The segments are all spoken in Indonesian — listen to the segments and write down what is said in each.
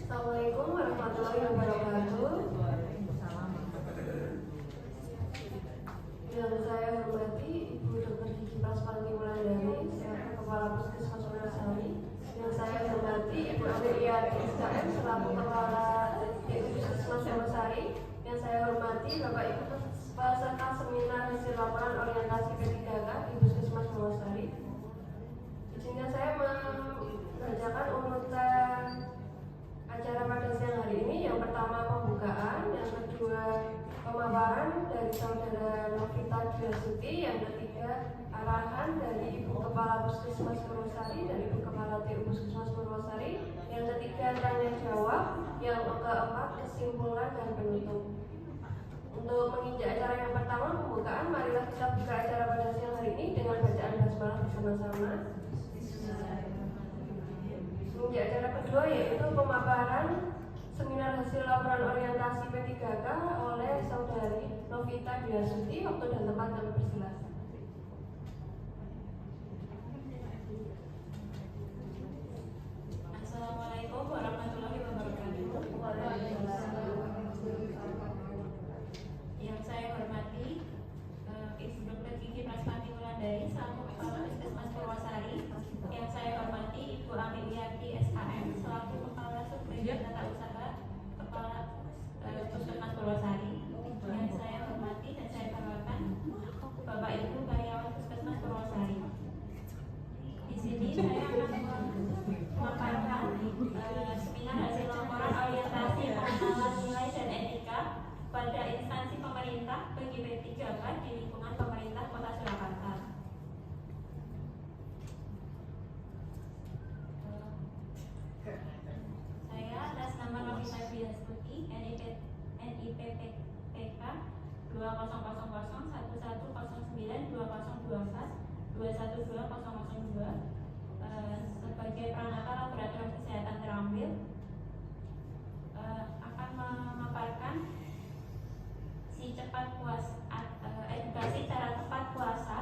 Assalamualaikum warahmatullahi wabarakatuh. Yang saya hormati Ibu Dr. Gigi Praspanti Wulandari, selaku Kepala Puskesmas Wonosari. Yang saya hormati Ibu Amelia SKM, selaku Kepala Puskesmas Wonosari. Yang saya hormati Bapak Ibu peserta seminar hasil laporan orientasi P3K di Puskesmas Wonosari. Izinkan saya membacakan urutan acara pada siang hari ini. Yang pertama pembukaan, yang kedua pemaparan dari Saudara Novita Dwi, yang ketiga arahan dari Ibu Kepala Puskesmas Purwosari dan Ibu Kepala TU Puskesmas Purwosari, yang ketiga tanya jawab, yang keempat kesimpulan dan penutup. Untuk menginjak acara yang pertama pembukaan, marilah kita buka acara pada siang hari ini dengan bacaan basmalah bersama-sama. Menginjak acara kedua yaitu pemaparan seminar hasil laporan orientasi P3K oleh Saudari Novita Dwi. Waktu dan tempat kami persilakan. Assalamualaikum warahmatullahi wabarakatuh. Yang saya hormati Ibu Dr. Gigi Praspanti Wulandari, selaku Kepala Puskesmas Purwosari. Yang saya hormati Ibu Amelia SKM, selaku Kepala Subbagian Tata Usaha Kepala Puskesmas Purwosari. Yang saya hormati dan saya banggakan Bapak Ibu karyawan Puskesmas Purwosari. Di sini saya akan memaparkan seminar hasil laporan orientasi pengenalan nilai dan etika pada instansi pemerintah bagi P3K di lingkungan pemerintah Kota Surakarta. Saya atas nama Novita Dwi, NIPPK 200111092024 sebagai peranata laboratorium kesehatan terampil akan memaparkan edukasi cara tepat puasa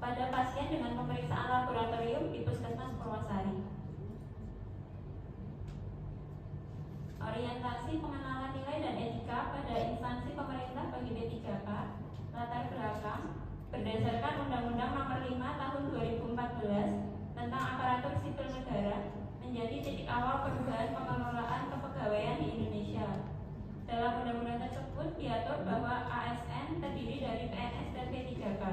pada pasien dengan pemeriksaan laboratorium di Puskesmas Purwosari. Orientasi pengenalan nilai dan etika pada instansi pemerintah bagi P3K. Latar belakang berdasarkan Undang-Undang Nomor 5 Tahun 2014 tentang Aparatur Sipil Negara menjadi titik awal perubahan pengelolaan kepegawaian di Indonesia. Dalam undang-undang tersebut diatur bahwa ASN terdiri dari PNS dan P3K.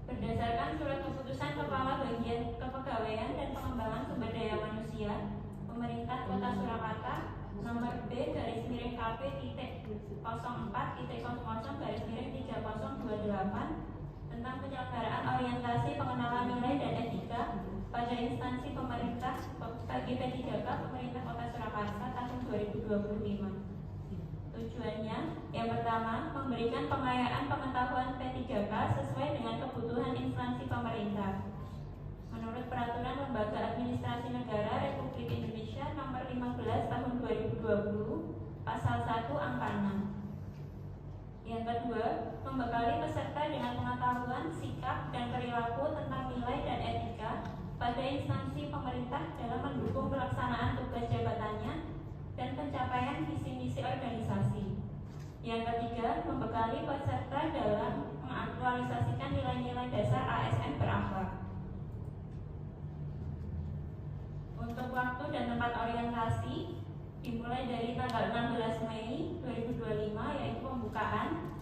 Berdasarkan surat keputusan Kepala Bagian Kepegawaian dan Pengembangan Sumber Daya Manusia Pemerintah Kota Surakarta nomor B-04.00/3028 tentang penyelenggaraan orientasi pengenalan nilai dan etika pada instansi pemerintah bagi P3K Pemerintah Kota Surakarta tahun 2025. Tujuannya, yang pertama, memberikan pengayaan pengetahuan P3K sesuai dengan kebutuhan instansi pemerintah. Menurut Peraturan Lembaga Administrasi Negara Republik Indonesia Nomor 15 Tahun 2020, Pasal 1 Angka 6. Yang kedua, membekali peserta dengan pengetahuan, sikap, dan perilaku tentang nilai dan etika pada instansi pemerintah dalam mendukung pelaksanaan tugas jabatannya dan pencapaian visi-misi organisasi. Yang ketiga, membekali peserta dalam mengaktualisasikan nilai-nilai dasar ASN berakhlak. Untuk waktu dan tempat orientasi dimulai dari tanggal 16 Mei 2025 yaitu pembukaan,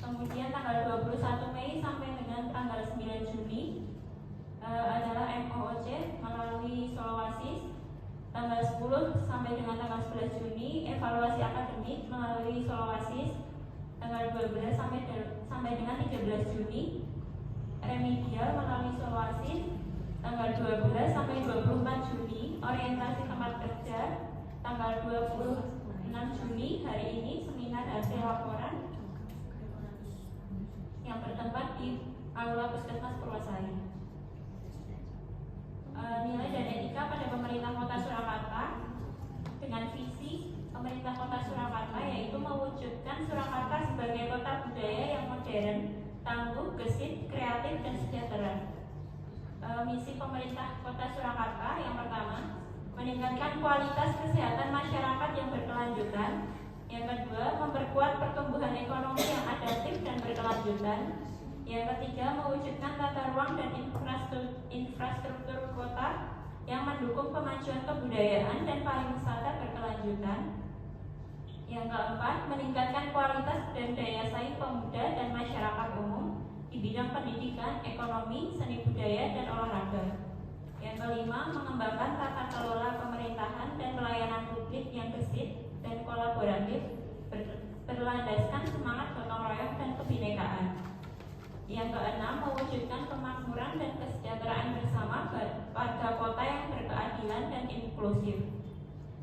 kemudian tanggal 21 Mei sampai dengan tanggal 9 Juni adalah MOOC melalui Solowasis, tanggal 10 sampai dengan tanggal 11 Juni evaluasi akademik melalui Solowasis, tanggal 12 sampai dengan 13 Juni remedial melalui Solowasis, tanggal 12 sampai 24 Juni orientasi tempat kerja, tanggal 26 Juni hari ini seminar hasil laporan yang bertempat di Aula Puskesmas Purwosari. Nilai dan etika pada pemerintah Kota Surakarta dengan visi pemerintah Kota Surakarta yaitu mewujudkan Surakarta sebagai kota budaya yang modern, tangguh, gesit, kreatif, dan sejahtera. Misi pemerintah Kota Surakarta yang pertama, meningkatkan kualitas kesehatan masyarakat yang berkelanjutan. Yang kedua, memperkuat pertumbuhan ekonomi yang adaptif dan berkelanjutan. Yang ketiga, mewujudkan tata ruang dan infrastruktur kota yang mendukung kemajuan kebudayaan dan pariwisata berkelanjutan. Yang keempat, meningkatkan kualitas dan daya saing pemuda dan masyarakat umum di bidang pendidikan, ekonomi, seni budaya, dan olahraga. Yang kelima, mengembangkan tata kelola pemerintahan dan pelayanan publik yang gesit dan kolaboratif, berlandaskan semangat gotong royong dan kebinekaan. Yang keenam, mewujudkan kemakmuran dan kesejahteraan bersama warga kota yang berkeadilan dan inklusif.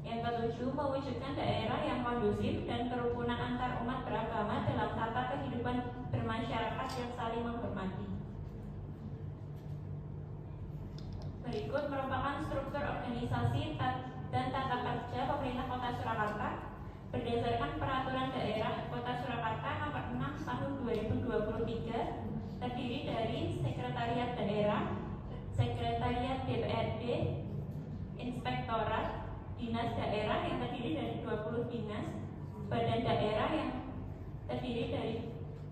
Yang ketujuh, mewujudkan daerah yang kondusif dan kerukunan antar umat beragama dalam tata kehidupan bermasyarakat yang saling menghormati. Berikut merupakan struktur organisasi dan tata kerja pemerintah Kota Surakarta berdasarkan Peraturan Daerah Kota Surakarta Nomor 6 Tahun 2023, terdiri dari Sekretariat Daerah, Sekretariat DPRD, Inspektorat, Dinas Daerah yang terdiri dari 20 dinas, Badan Daerah yang terdiri dari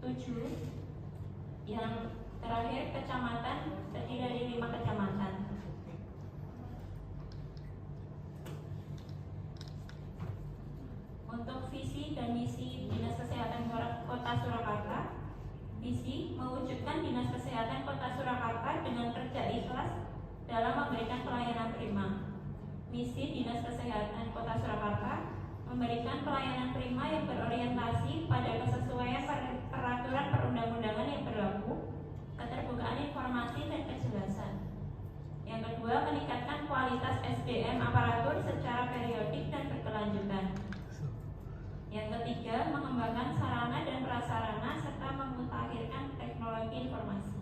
7, yang terakhir Kecamatan terdiri dari 5 kecamatan. Untuk visi dan misi Dinas Kesehatan Kota Surakarta, visi mewujudkan Dinas Kesehatan Kota Surakarta dengan kerja ikhlas dalam memberikan pelayanan prima. Misi Dinas Kesehatan Kota Surakarta memberikan pelayanan prima yang berorientasi pada kesesuaian peraturan perundang-undangan yang berlaku, keterbukaan informasi dan kejelasan. Yang kedua, meningkatkan kualitas SDM aparatur secara periodik dan berkelanjutan. Yang ketiga, mengembangkan sarana dan prasarana serta memutakhirkan teknologi informasi.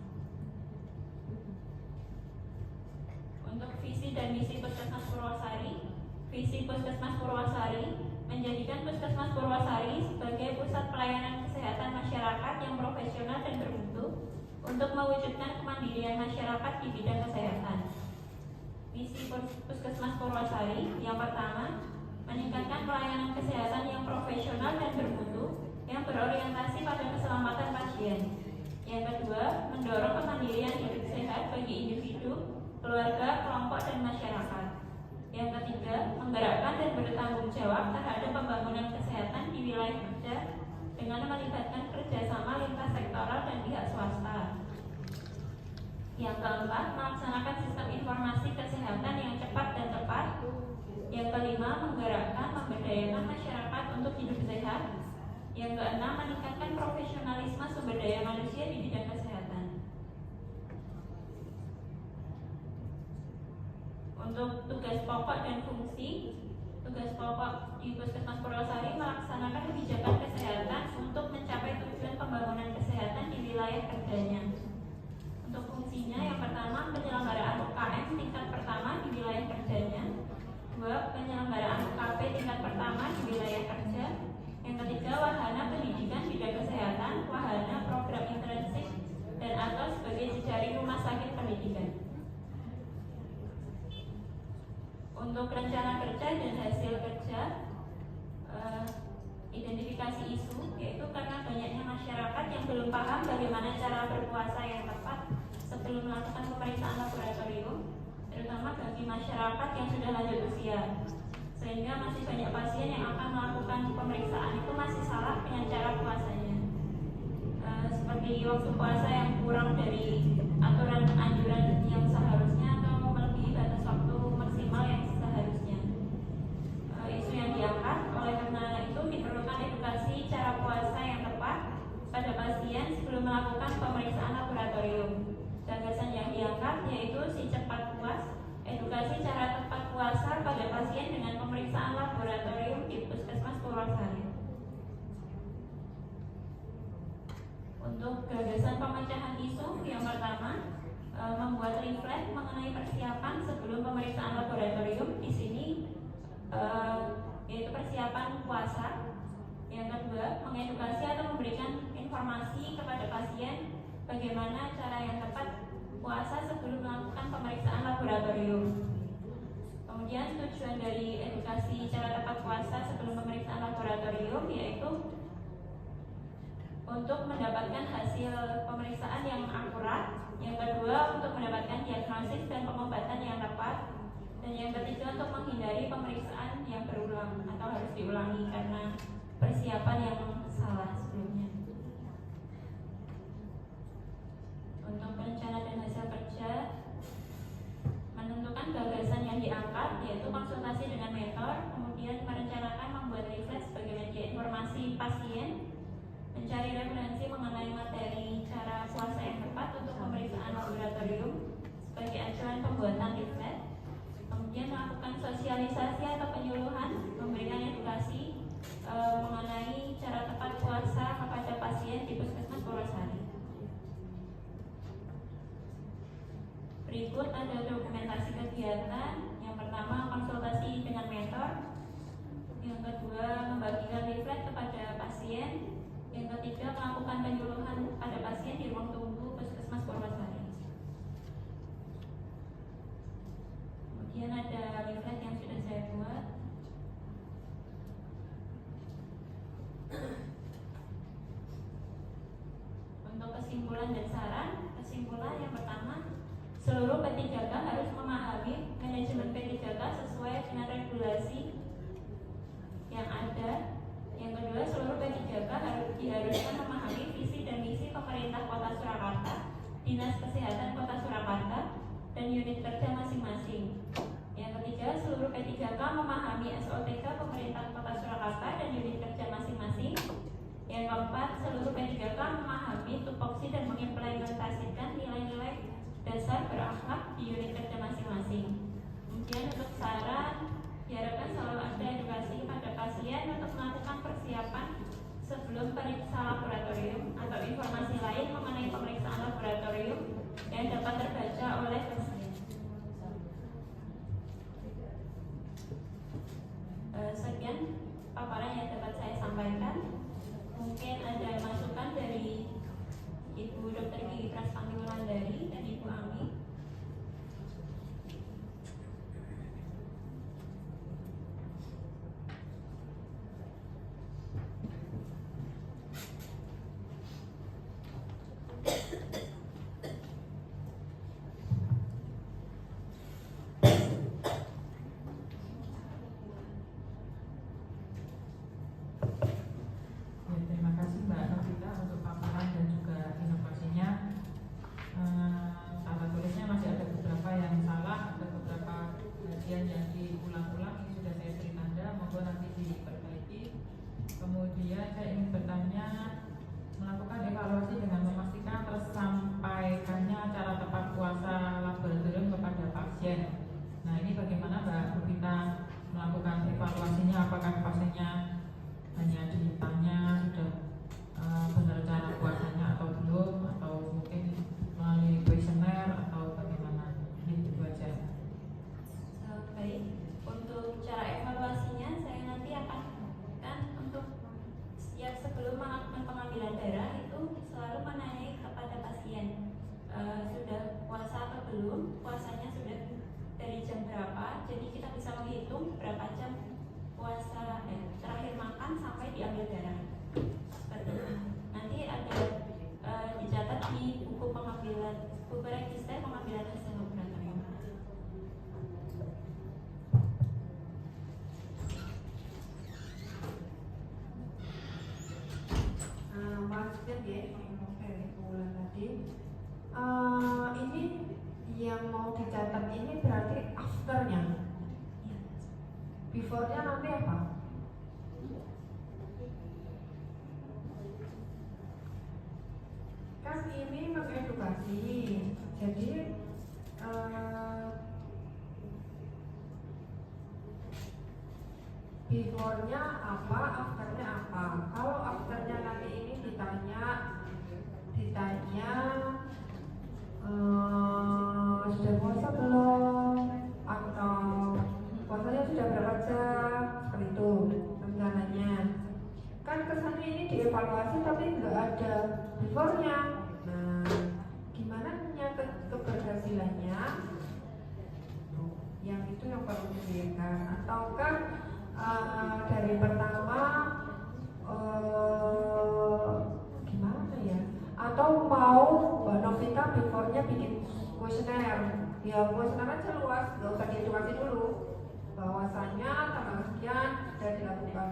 Untuk visi dan misi Puskesmas Purwosari, visi Puskesmas Purwosari menjadikan Puskesmas Purwosari sebagai pusat pelayanan kesehatan masyarakat yang profesional dan bermutu untuk mewujudkan kemandirian masyarakat di bidang kesehatan. Misi Puskesmas Purwosari yang pertama, meningkatkan pelayanan kesehatan yang profesional dan bermutu yang berorientasi pada keselamatan pasien. Yang kedua, mendorong kemandirian hidup sehat bagi individu, keluarga, kelompok, dan masyarakat. Yang ketiga, menggerakkan dan bertanggung jawab terhadap pembangunan kesehatan di wilayah kerja dengan melibatkan kerjasama lintas sektoral dan pihak swasta. Yang keempat, melaksanakan sistem informasi kesehatan yang cepat dan tepat. Yang kelima, menggerakkan, memberdayakan masyarakat untuk hidup sehat. Yang keenam, meningkatkan profesionalisme sumber daya manusia di bidang kesehatan. Untuk tugas pokok dan fungsi, tugas pokok di Puskesmas Purwosari melaksanakan kebijakan kesehatan untuk mencapai tujuan pembangunan kesehatan di wilayah kerjanya. Untuk fungsinya, yang pertama, penyelenggaraan UKM tingkat pertama di wilayah kerjanya. 2. Penyelenggaraan UKP tingkat pertama di wilayah kerja. Yang ketiga, wahana pendidikan bidang kesehatan, wahana program internship, dan atau sebagai jejaring rumah sakit pendidikan. Untuk rencana kerja dan hasil kerja, identifikasi isu, yaitu karena banyaknya masyarakat yang belum paham bagaimana cara berpuasa yang tepat sebelum melakukan pemeriksaan laboratorium, terutama bagi masyarakat yang sudah lanjut usia, sehingga masih banyak pasien yang akan melakukan pemeriksaan itu masih salah dengan cara puasanya, seperti waktu puasa yang kurang dari aturan anjuran yang seharusnya atau melebihi batas waktu maksimal yang seharusnya. Isu yang diangkat, oleh karena itu diperlukan edukasi cara puasa yang tepat pada pasien sebelum melakukan pemeriksaan laboratorium. Gagasan yang diangkat yaitu si cepat puas, edukasi cara tepat puasa pada pasien dengan pemeriksaan laboratorium di Puskesmas Purwosari. Untuk gagasan pemecahan isu, yang pertama, membuat leaflet mengenai persiapan sebelum pemeriksaan laboratorium. Di sini yaitu persiapan puasa. Yang kedua, mengedukasi atau memberikan informasi kepada pasien bagaimana cara yang tepat puasa sebelum melakukan pemeriksaan laboratorium. Kemudian tujuan dari edukasi cara tepat puasa sebelum pemeriksaan laboratorium yaitu untuk mendapatkan hasil pemeriksaan yang akurat. Yang kedua, untuk mendapatkan diagnosis dan pengobatan yang tepat. Dan yang ketiga, untuk menghindari pemeriksaan yang berulang atau harus diulangi karena persiapan yang salah sebelumnya. Untuk perencanaan dan hasil kerja, menentukan gagasan yang diangkat yaitu konsultasi dengan mentor, kemudian merencanakan membuat riset sebagai media informasi pasien, mencari referensi mengenai materi cara puasa yang tepat untuk pemeriksaan laboratorium sebagai acuan pembuatan riset, kemudian melakukan sosialisasi atau penyuluhan, memberikan edukasi mengenai cara tepat puasa kepada pasien di Puskesmas Purwosari. Berikut ada dokumentasi kegiatan. Yang pertama, konsultasi dengan mentor. Yang kedua, membagikan leaflet kepada pasien. Yang ketiga, melakukan penyuluhan pada pasien di ruang tunggu Puskesmas Purwosari. Kemudian ada leaflet yang sudah saya buat. Untuk kesimpulan dan saran, kesimpulan yang pertama, seluruh P3K harus memahami manajemen P3K sesuai dengan regulasi yang ada. Yang kedua, seluruh P3K diharuskan memahami visi dan misi pemerintah Kota Surakarta, Dinas Kesehatan Kota Surakarta, dan unit kerja masing-masing. Yang ketiga, seluruh P3K memahami SOTK pemerintah Kota Surakarta dan unit kerja masing-masing. Yang keempat, seluruh P3K memahami tupoksi dan mengimplementasikan nilai-nilai dasar berakhlak di unit kerja masing-masing. Kemudian untuk saran, diharapkan selalu ada edukasi pada pasien untuk melakukan persiapan sebelum periksa laboratorium atau informasi lain mengenai pemeriksaan laboratorium yang dapat terbaca oleh pasien. Sekian paparan yang dapat saya sampaikan. Mungkin ada masukan dari Ibu Dr. Gigi Praspami Wulandari dan Ibu Ami. Terima kasih Mbak Novita untuk paparan dan juga inovasinya. Tata tulisnya masih ada beberapa yang salah, ada beberapa bagian yang diulang-ulang, ini sudah saya beri tanda, mohon nanti diperbaiki. Kemudian saya ingin bertanya, melakukan evaluasi dengan memastikan tersampaikannya cara tepat puasa laboratorium kepada pasien. Nah, ini bagaimana Mbak Novita melakukan evaluasinya? Apakah pasiennya hanya ditanya sudah benar cara puasanya atau belum, atau mungkin melalui kuesioner atau bagaimana? Itu aja. Baik, untuk cara evaluasinya saya nanti akan untuk setiap sebelum melakukan pengambilan darah itu selalu menanyai kepada pasien sudah puasa atau belum, puasanya sudah dari jam berapa, jadi kita bisa menghitung berapa jam puasa terakhir makan sampai diambil darah. Seperti itu. Nanti ada dicatat di buku pengambilan, buku register pengambilan hasil laboratorium. Maksudnya dia bulan tadi ini yang mau dicatat ini berarti afternya, before-nya nanti apa? Kan ini mengedukasi, jadi before-nya apa, after-nya apa? Kalau after-nya nanti ini ditanya sudah puasa belum, atau puasanya sudah berapa jam, seperti itu rencananya. Kan kesannya ini dievaluasi tapi nggak ada before-nya. Nah, gimana nyatet keberhasilannya? Yang itu yang perlu dipikirkan, ataukah dari pertama gimana ya, atau mau Mbak Novita before-nya bikin kuesioner. Ya kuesioner aja luas, nggak usah diedukasi dulu bahwasanya tanggal sekian sudah dilakukan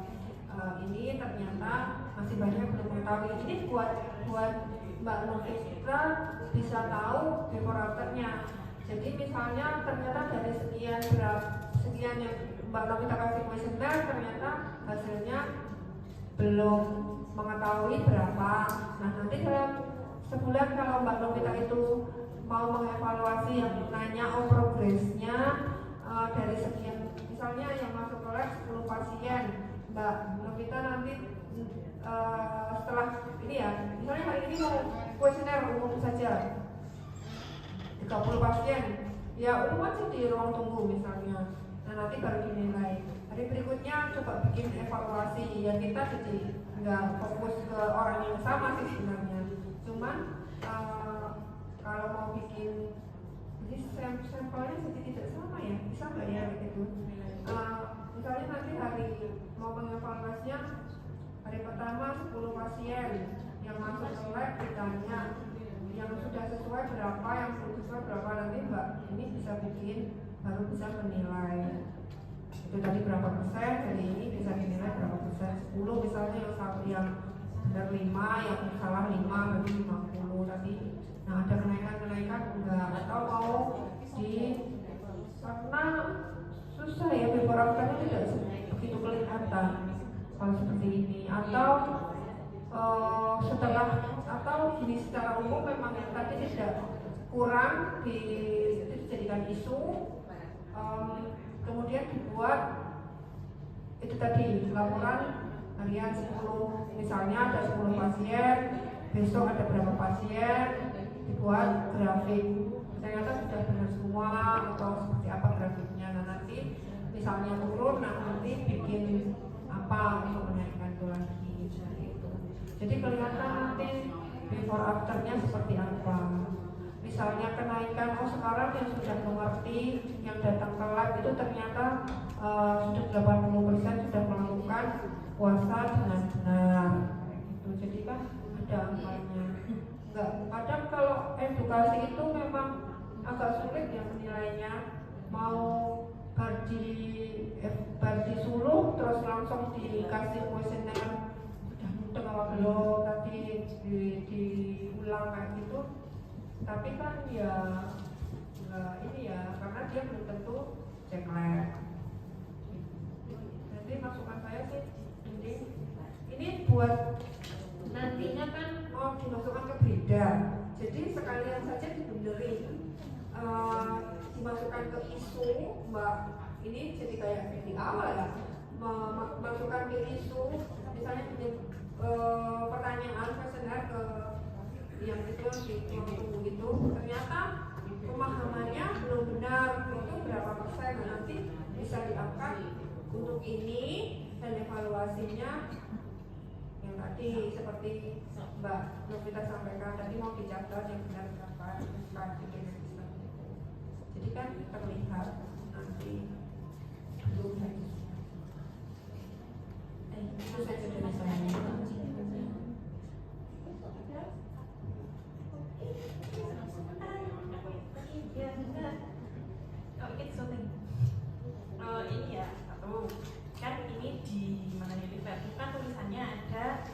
ini, ternyata masih banyak yang belum mengetahui. Ini buat Mbak Novita bisa tahu before afternya. Jadi misalnya ternyata dari sekian yang Mbak Novita kasih kuesioner, ternyata hasilnya belum mengetahui berapa. Nah nanti dalam sebulan kalau Mbak Novita itu mau mengevaluasi, yang nanya progresnya dari sekian, misalnya yang masuk ke lab 10 pasien, Mbak Novita nanti setelah ini ya, misalnya hari ini mau kuesioner umum saja 30 pasien, ya umum aja di ruang tunggu misalnya. Nah nanti baru dinilai. Hari berikutnya coba bikin evaluasi. Ya kita jadi nggak fokus ke orang yang sama sih sebenarnya. Cuman kalau mau bikin jadi sampelnya jadi tidak sama ya, bisa nggak ya gitu? Misalnya nanti hari mau mengevaluasinya hari pertama 10 pasien yang masuk ke lab ditanya yang sudah sesuai berapa, yang belum sesuai berapa, nanti Mbak ini bisa bikin baru bisa menilai itu tadi berapa persen, dari ini bisa dinilai berapa persen, 10 misalnya yang benar 5, yang salah 5, berarti 50 tadi. Nah ada kenaikan enggak, atau mau di karena susah ya before afternya tidak begitu kelihatan kalau seperti ini, atau setelah, atau gini secara umum memang yang tadi tidak kurang dijadikan isu, kemudian dibuat itu tadi laporan harian 10, misalnya ada 10 pasien, besok ada berapa pasien, dibuat grafik, ternyata sudah benar semua atau seperti apa grafiknya. Nah nanti misalnya turun, nah nanti bikin apa untuk menaikkan itu lagi, seperti itu. Jadi kelihatan nanti before afternya seperti apa. Misalnya kenaikan, sekarang yang sudah mengerti, yang datang ke lab itu ternyata sudah 80% sudah melakukan puasa dengan benar gitu. Jadi kan ada angkanya. Enggak, kadang kalau edukasi itu memang agak sulit ya menilainya. Mau disuruh terus langsung dikasih kuesioner sudah mudah apa belum, tadi diulang kayak gitu. Tapi kan ya ini ya, karena dia belum tentu cek lab. Jadi masukan saya sih ini buat nantinya kan mau dimasukkan ke Breda, jadi sekalian saja dibenerin, dimasukkan ke isu Mbak. Ini jadi kayak di awal ya, masukkan ke isu, misalnya pertanyaan kuesioner ke yang itu di tunggu itu, ternyata pemahamannya belum benar, itu berapa persen, nanti bisa diangkat untuk ini, dan evaluasinya yang tadi seperti Mbak Novita sampaikan tadi, mau dicatat yang benar berapa, jadi kan terlihat nanti belum lagi. Itu saja dari saya. Ini ya, atau kan ini di mana nih Pak? Kan tulisannya ada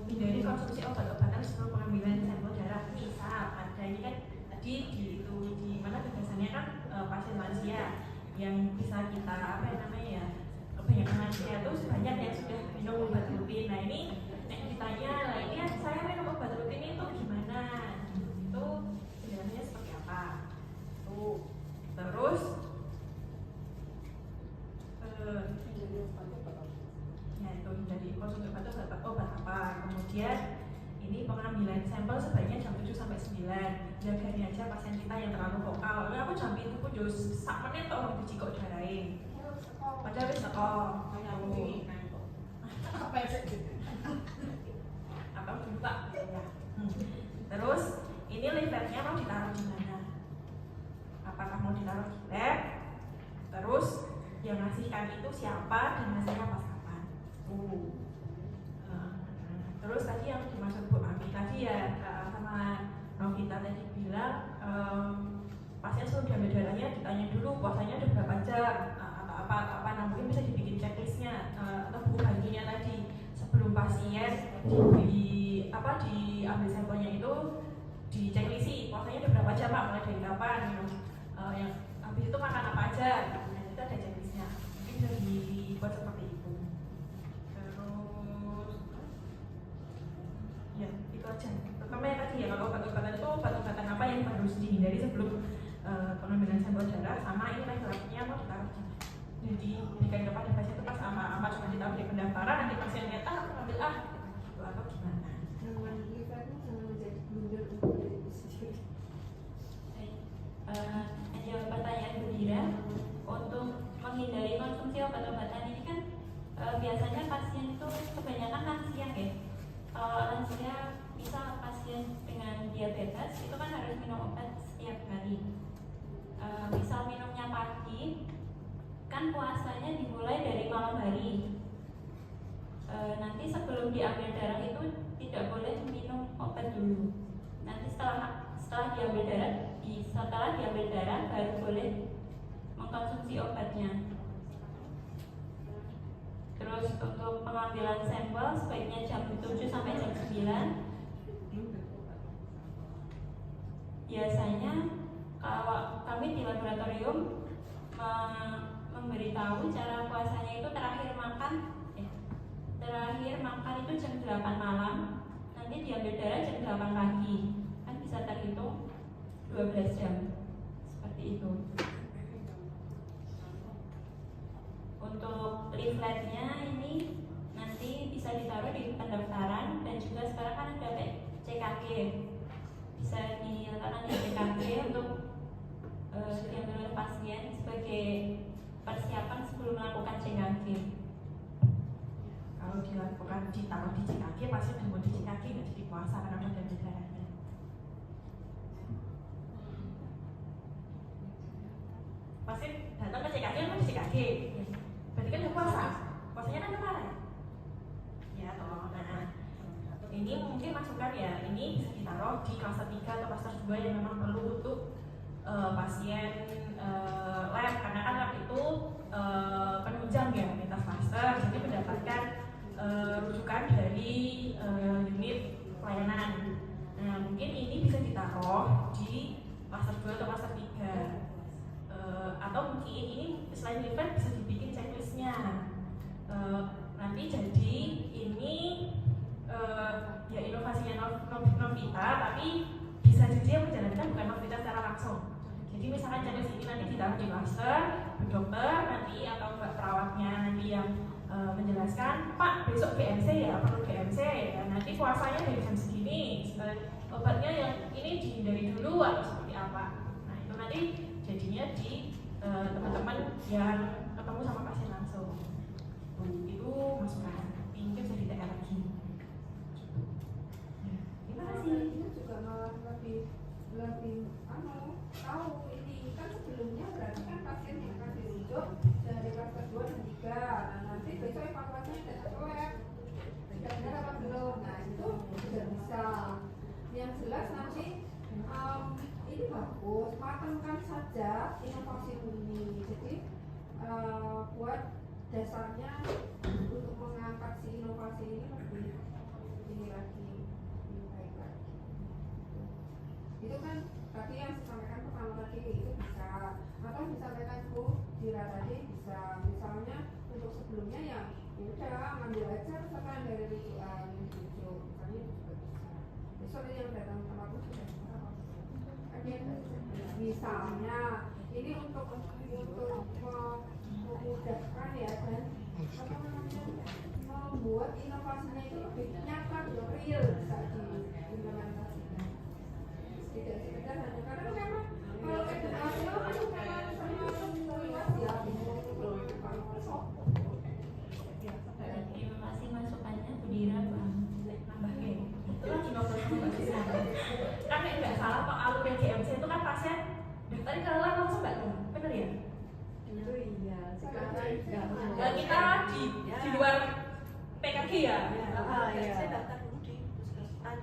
hindari konsumsi obat-obatan sebelum pengambilan sampel darah, bisa ada ini kan tadi di mana tulisannya kan pasien lansia yang bisa kita apa namanya ya, kebanyakan lansia itu sebanyak yang sudah minum obat rutin. Nah ini ditanya lagi ya, saya minum obat rutin itu gimana? Itu sebenarnya seperti apa? Tuh terus ya itu dari konsumsi obat apa, kemudian ini pengambilan sampel sebaiknya jam 7 sampai 9. Jagain aja pasien kita yang terlalu vokal. Aku jam itu pun jus sak menit tok biji kok jarain. Padahal wis teko. Apa ya sih? Apa lupa ya. Terus ini leafletnya mau ditaruh di mana? Apakah mau ditaruh di lab? Terus yang ngasihkan itu siapa dan hasilnya pas kapan. Terus tadi yang dimaksud Bu Ami tadi ya sama Novita tadi bilang pasien sudah diambil darahnya ditanya dulu puasanya udah berapa jam atau apa nah mungkin bisa dibikin checklistnya atau buku baginya tadi sebelum pasien diambil sampelnya itu di checklist puasanya udah berapa jam Pak, mulai dari kapan yang habis itu makan apa aja nah itu ada checklistnya mungkin bisa dibuat seperti itu. Terus ya itu aja terutama yang tadi ya kalau obat-obatan itu obat-obatan apa yang harus dihindari sebelum pengambilan sampel darah sama ini terapinya mau ditaruh jadi diberikan kepada pasien itu pas apa cuma ditaruh di pendaftaran nanti pasien lihat aku ambil gitu atau gimana. Ada pertanyaan Bu Dira untuk menghindari konsumsi obat-obatan ini kan biasanya pasien itu kebanyakan lansia ya. Kalau lansia misal pasien dengan diabetes itu kan harus minum obat setiap hari. Misal minumnya pagi kan puasanya dimulai dari malam hari. Nanti sebelum diambil darah itu tidak boleh minum obat dulu. Nanti setelah diambil darah baru boleh mengkonsumsi obatnya. Terus untuk pengambilan sampel sebaiknya jam 7 sampai jam 9. Biasanya kalau kami di laboratorium memberitahu cara puasanya itu terakhir makan itu jam 8 malam, nanti diambil darah jam 8 pagi, kan bisa terhitung 12 jam seperti itu. Untuk leafletnya ini nanti bisa ditaruh di pendaftaran dan juga sekarang kan ada CKG, bisa diletakkan di CKG untuk diambil oleh pasien sebagai persiapan sebelum melakukan CKG. Kalau dilakukan ditaruh di CKG pasien udah mau di CKG nggak jadi puasa karena udah ada darahnya. Pasien datang ke CKG mau di CKG, berarti kan udah puasanya kan kemarin. Ya toh, nah ini mungkin masukan ya, ini bisa ditaruh di klaster 3 atau klaster 2 yang memang perlu untuk pasien lab karena kan lab itu penunjang ya lintas klaster, jadi mendapatkan rujukan dari unit pelayanan. Nah mungkin ini bisa ditaruh di klaster 2 atau klaster 3 atau mungkin ini selain leaflet bisa dibikin checklistnya. Nanti jadi ini ya inovasinya Novita, tapi bisa jadi yang menjalankan bukan Novita secara langsung. Jadi misalkan checklist ini nanti ditaruh di klaster, dokter nanti atau mbak perawatnya nanti yang menjelaskan, Pak besok BMC ya, perlu BMC ya, nanti puasanya dari jam segini, obatnya yang ini dihindari dulu atau seperti apa. Nah itu nanti jadinya di teman-teman yang ketemu sama pasien langsung. Itu masukan, mungkin bisa ditekan lagi. Terima kasih. Itu juga malah lebih tahu ini kan sebelumnya berarti kan pasien yang akan dirujuk dari klaster 2 dan 3. Nah nanti besok evaluasinya ada lab sudah benar apa belum. Nah itu sudah bisa. Yang jelas nanti ini bagus, matangkan saja inovasi ini. Jadi buat dasarnya untuk mengangkat si inovasi ini lebih ini lagi, lebih baik lagi. Itu kan tadi yang disampaikan pertama tadi itu bisa, atau disampaikan Bu Dira tadi bisa. Misalnya untuk sebelumnya ya udah ngambil aja misalkan dari rujukan rujuk, misalnya itu juga bisa. Besok yang datang sama Bu sudah misalnya ini untuk memudahkan ya dan apa namanya membuat inovasinya itu lebih nyata, real bisa diimplementasikan. Tidak sekedar hanya karena memang kalau edukasi itu kan sama luas ya. Terima kasih masukannya Bu Dira, Bang. Itu lagi ngobrol sama Mbak Dira. Karena nggak salah kok alur yang GMC itu kan pasien daftarnya ke lab langsung nggak tuh, bener ya? Itu iya. sekarang Nah, kita di luar PKG ya. saya daftar dulu di puskesmas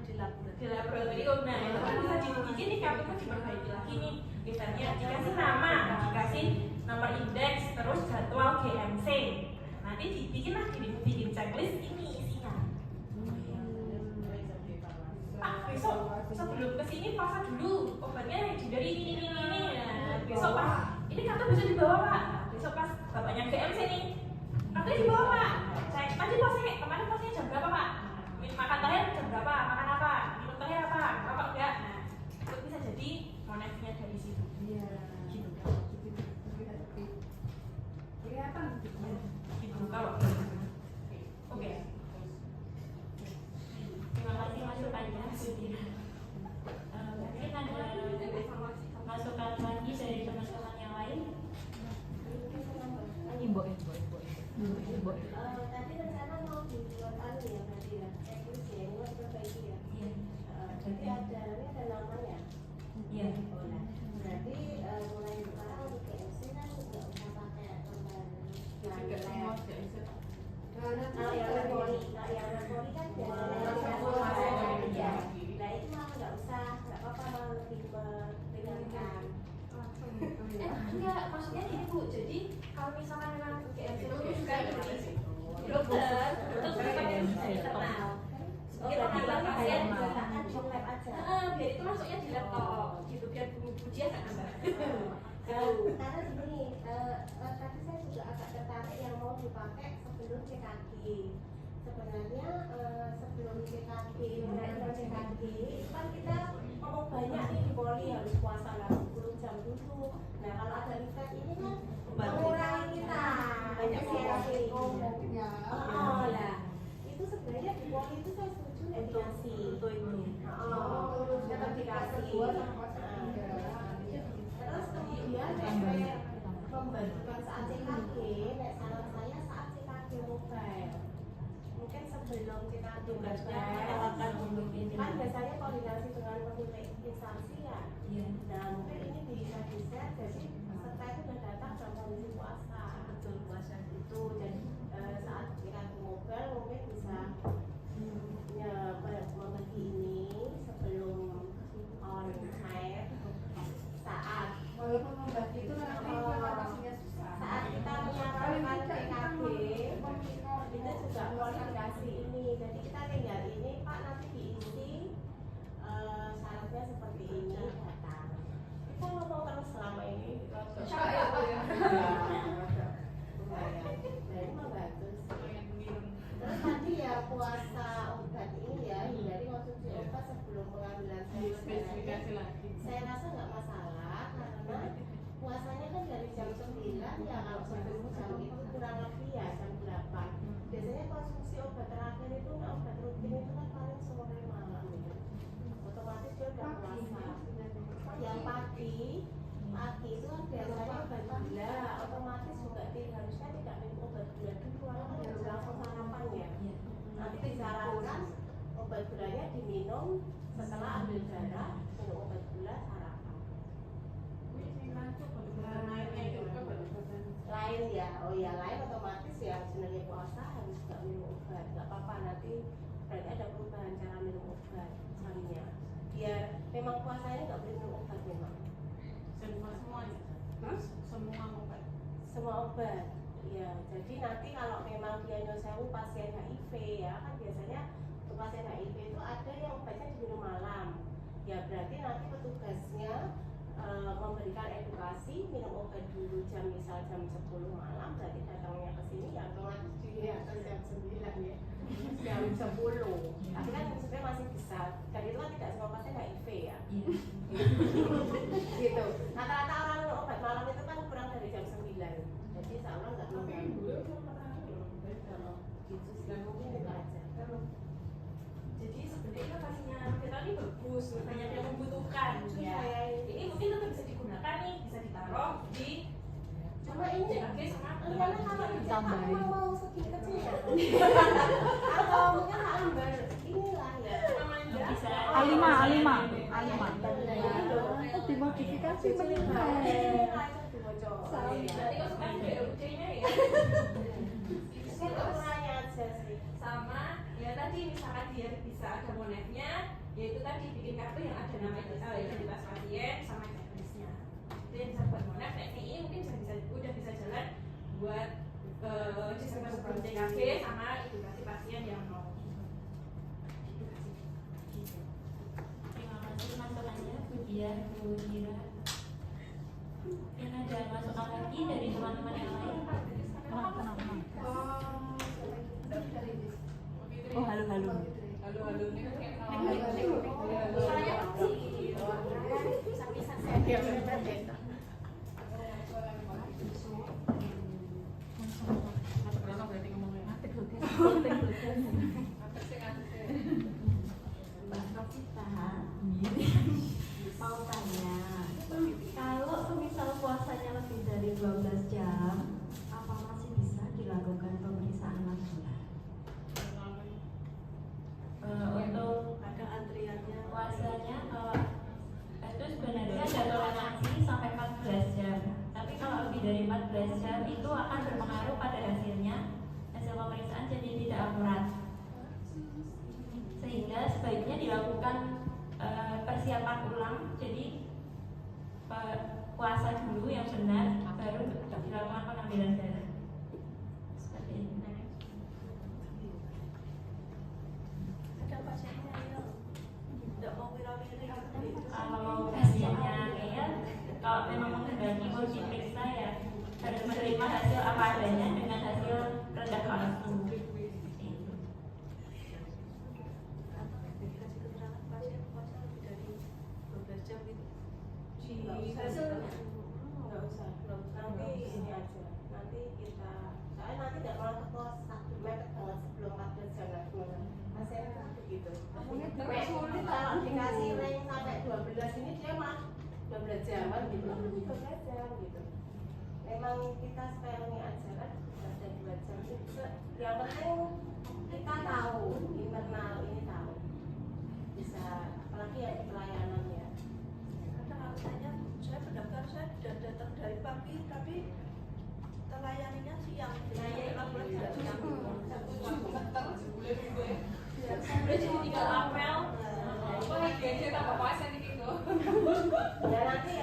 di Laboratorium. Nah, itu kan bisa dibikin nih, kamu kan diperbaiki lagi nih. Misalnya dikasih nama, dikasih nomor indeks, terus jadwal GMC. Nanti dibikin lagi, dibikin checklist ini isinya. Pak, besok sebelum kesini puasa dulu, obatnya dari ini. Nah, besok pas ini kartu bisa dibawa Pak. Besok pas bapaknya GMC nih, kartunya dibawa Pak. Saya tadi puasanya kemarin puasanya jam berapa Pak? Makan terakhir jam berapa? Makan apa? Minum terakhir apa? Rokok enggak? Nah, itu bisa jadi monetisnya dari situ. Iya. Gitu. Kelihatan. Gitu kalau oke. Terima kasih masukannya. Mungkin ada masukan lagi dari teman-teman yang lain. Ibu. tadi rencana mau dibuat ya berarti ya checklist ya ini mau diperbaiki ya. Jadi ada namanya. Iya. Berarti mulai sekarang untuk GMC kan nggak usah pakai gambar. Kalau yang memori kan biasanya ya. Nah itu malah nggak usah, nggak apa-apa, malah lebih meringankan. Enggak, maksudnya gini Bu, jadi kalau misalkan memang GMC itu juga dokter internal. Kita nambah pasien gunakan di lab aja. Biar itu masuknya di laptop, gitu biar pujian nggak nambah. Karena gini, tadi saya juga agak tertarik yang mau dipakai sebelum CKG. Sebenarnya sebelum CKG, menaikkan CKG, kan kita ngomong banyak nih di poli harus puasa 10 jam dulu. Nah kalau ada event ini kan mengurangi kita banyak sesi ngomong. Oh lah, itu sebenarnya di poli itu saya setuju edukasi. Untuk ini. Tetap dikasih. Terus kemudian membantukan saat CKG, saran saya saat CKG mobile. Mungkin sebelum CKG mobile kan biasanya koordinasi dengan pemilik instansi ya. Nah mungkin ini bisa di-share, jadi peserta itu sudah datang dalam kondisi puasa. Betul, puasa itu. Jadi saat CKG mobile mungkin bisa membagi ini sebelum on air saat Walaupun membagi itu nanti implementasinya susah. saat kita menyarankan PKB itu juga koordinasi ini, jadi kita tinggal ini Pak nanti diisi syaratnya seperti ini datang. Kita ngomong terus selama ini dari membantu. Terus tadi ya puasa obat ini ya hindari konsumsi obat sebelum pengambilan Spesifikasi lagi. saya rasa nggak masalah karena puasanya kan dari jam 9 ya, kalau sebelum jam itu kurang lebih ya jam 8. Biasanya konsumsi obat terakhir itu obat rutin itu kan paling sore malam ya. Otomatis dia udah puasa. Yang pagi itu kan biasanya obat gula, otomatis juga harusnya tidak minum obat gula dulu karena kan harus langsung sarapan ya. Nanti disarankan obat gulanya diminum setelah ambil darah, minum obat gula sarapan. Lain ya, oh ya lain otomatis ya sebenarnya puasa harus nggak minum obat, nggak apa-apa nanti berarti ada perubahan cara minum obat misalnya. Biar memang puasanya nggak boleh minum obat memang. Semua obat. Ya, jadi nanti kalau memang diagnosa pasien HIV ya kan biasanya untuk pasien HIV itu ada yang obatnya diminum malam. Ya berarti nanti petugasnya memberikan edukasi minum obat dulu misal jam 10 malam, berarti datangnya ke sini ya otomatis di atas jam 9 ya. Jam 10. Tapi kan sebenarnya masih bisa. Dan itu kan tidak semua pasien HIV ya. Gitu. Rata-rata orang minum obat malam itu kan kurang dari jam 9. Jadi insya Allah nggak mengganggu. Gitu sih, mungkin itu aja. Jadi sebenarnya pastinya kita ini bagus, banyak yang membutuhkan. Ya. Ini mungkin tetap bisa digunakan nih, bisa ditaruh di Cuma ini CKG sama Riana kalau dicetak emang mau segini kecil ya? Atau mungkin lembar inilah ya. Bisa A5. Dimodifikasi menilai. Nanti kalau suka BUD-nya kartu yang ada nama identitas pasien sama checklistnya. Itu yang bisa buat Monet. Nah, ini mungkin udah bisa jalan buat disebut CKG sama edukasi pasien yang mau edukasi. Terima kasih masukannya Bu Dian, Bu Dira. Mungkin ada masukan lagi dari teman-teman yang lain? Oh, halo-halo. Halo ini kan kayak Suaranya kecil. berarti ngomongnya. Mbak Rosita mau tanya, kalau semisal puasanya lebih dari 12 jam, apa masih bisa dilakukan pemeriksaan langsung? Untuk Ada antriannya. puasanya itu sebenarnya ada toleransi sampai 14 jam. Tapi kalau lebih dari 14 jam itu akan berpengaruh pada hasilnya. Hasil pemeriksaan jadi tidak akurat. Sehingga sebaiknya dilakukan persiapan ulang. Jadi puasa dulu yang benar, baru dilakukan pengambilan darah. Seperti itu. Ada pasiennya yang tidak mau wira-wiri. Kalau pasiennya ya, kalau memang menghendaki mau diperiksa ya harus menerima hasil apa adanya dengan hasil rendah kalsu. Itu. Dikasih keterangan pasien puasa lebih dari 12 jam itu. Nggak usah. Nanti ini aja. Nanti kita, saya nanti tidak mau ke pos 1 Mei tanggal sebelum 14 jangan gimana. Masih enak begitu. Kalau dikasih rank sampai 12 ini dia mah 12 jaman gitu. 12 jam gitu. Memang kita spelling aja kan ada 2 jam itu. Yang penting kita tahu internal ini tahu. Bisa apalagi yang di pelayanan ya. Kadang alasannya saya pendaftar, saya sudah datang dari pagi tapi terlayaninya siang. Nah, ya, Udah jadi 3 apel. Ya nanti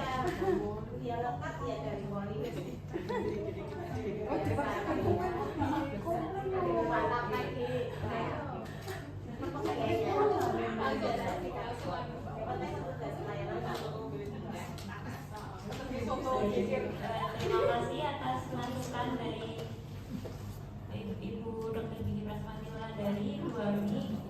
ya lengkap ya dari poli. Mantap lagi. Terima kasih atas masukan dari Ibu Dr. Gigi Prasmati dari Bu Ami.